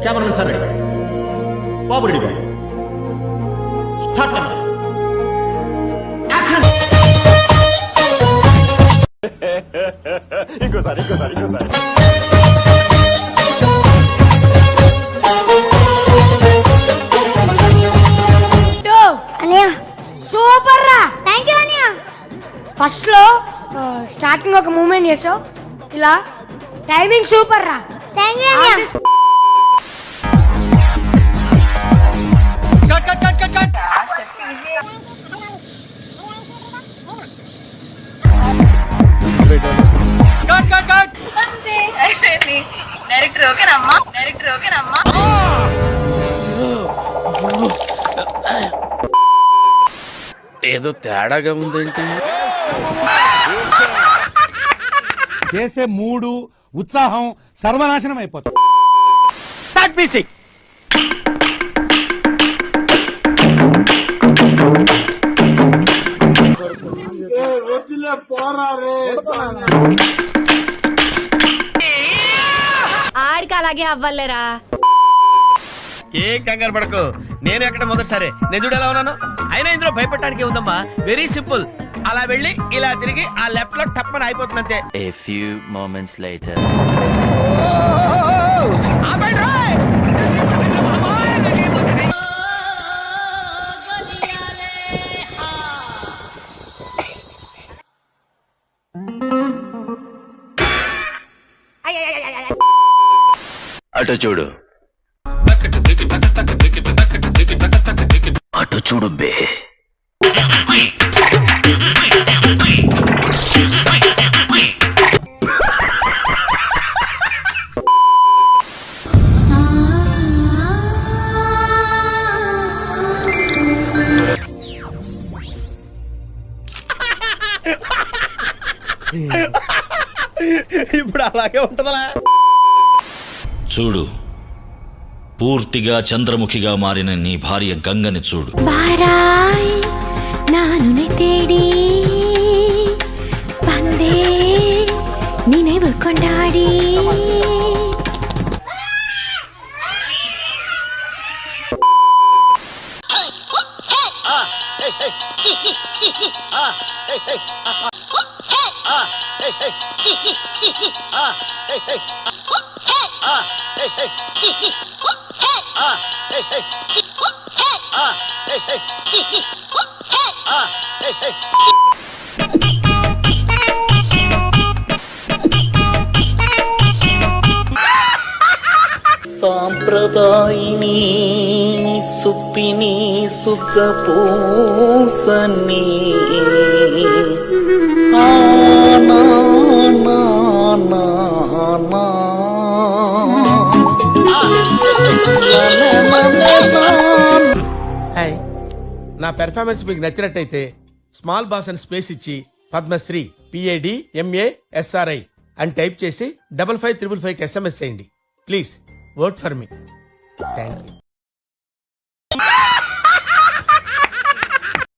Cameraman sir ready बाबू ready बाबू start camera action ఇంకోసారి super రా. Thank you అనియా. ఫస్ట్ లో స్టార్టింగ్ ఒక మూమెంట్ చేసావు, ఇలా టైమింగ్ సూపర్ రా. థాంక్యూ అనియా. కట్ డైరెక్టర్ ఓకేనమ్మా. ఏదో తేడాగా ఉందేంటి? చేసే మూడు ఉత్సాహం సర్వనాశనం అయిపోతుంది. Start music. ఆడికి అలాగే అవ్వాలేరా. ఏం కంగారు పడకు, నేను ఎక్కడ మొదటిసారి నేను చూడు ఎలా ఉన్నాను. అయినా ఇందులో భయపడటానికి ఉందమ్మా, వెరీ సింపుల్. అలా వెళ్ళి ఇలా తిరిగి ఆ లెఫ్ట్ లో టప్పని అయిపోతుంది అంతే. A few moments later. అటు చూడు, అటు చూడు బే. ఇప్పుడు అలాగే ఉంటదలా. చూడు, పూర్తిగా చంద్రముఖిగా మారిన నీ భార్య గంగని చూడు. బారాయ్ నాను తేడి పందే నిனைவு கொண்டாடி సాంప్రదాయిని సుప్పిని సుఖ పూసని నా పెర్ఫార్మెన్స్ మీకు నచ్చినట్టయితే స్మాల్ బాస్ అని స్పేస్ ఇచ్చి పద్మశ్రీ PADMASRI అని టైప్ చేసి 5555 SMS చేయండి. Please vote for me. Thank you.